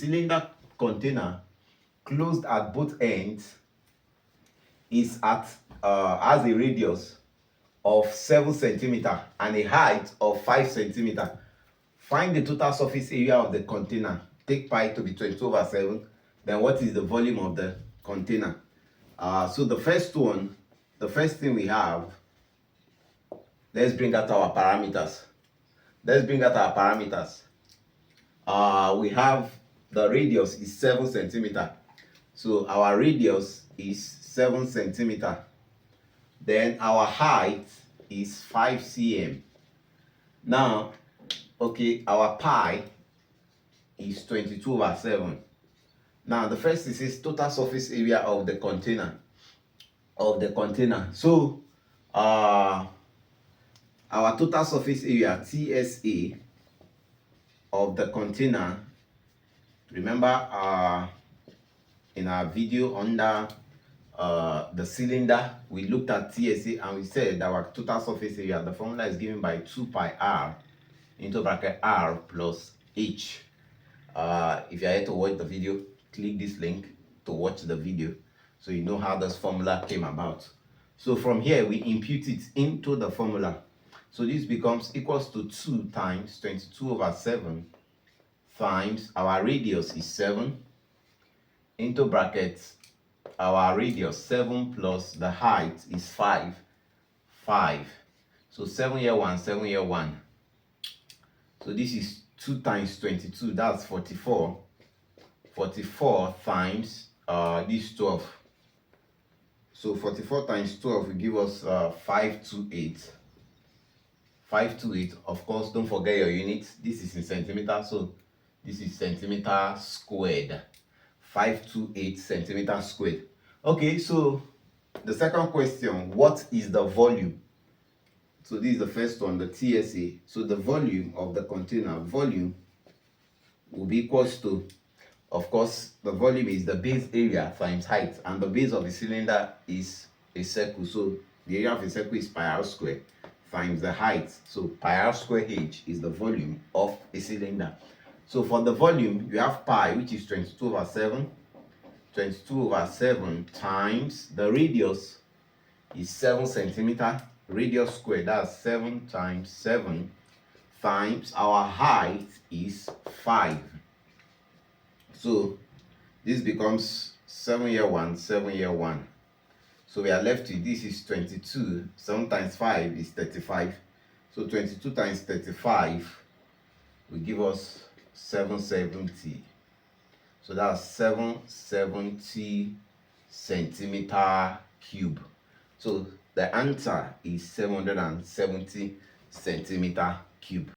cylinder container closed at both ends is at has a radius of 7 centimeter and a height of 5 centimeter. Find the total surface area of the container. Take pi to be 22/7. Then what is the volume of the container? So the first thing we have, let's bring out our parameters. We have the radius is 7 centimeter. So our radius is 7 centimeter. Then our height is 5 cm. Now, okay, our pi is 22/7. Now, the first is total surface area of the container. So, our total surface area, TSA, of the container, remember in our video under the cylinder, we looked at TSA and we said that our total surface area, the formula is given by 2 pi r into bracket r plus h. If you are here to watch the video, click this link to watch the video so you know how this formula came about. So from here we impute it into the formula. So this becomes equals to 2 times 22/7 times our radius is 7 into brackets our radius 7 plus the height is 5. So 7 here 1, 7 here 1. So this is 2 times 22, that's 44. 44 times this 12. So 44 times 12 will give us 528. 528, of course, don't forget your units. This is in centimeter, so this is centimeter squared. 528 centimeter squared. Okay, so the second question, what is the volume? So this is the first one, the TSA. So the volume of the container, volume will be equals to, of course, the volume is the base area times height, and the base of the cylinder is a circle. So the area of a circle is pi r squared times the height. So pi r squared h is the volume of a cylinder. So for the volume, you have pi, which is 22/7. 22/7 times the radius is 7 centimeter. Radius squared, that's 7 times 7 times our height is 5. So this becomes 7 here 1, 7 here 1. So we are left with, this is 22. 7 times 5 is 35. So 22 times 35 will give us 770. So that's 770 centimeter cube. So the answer is 770 centimeter cube.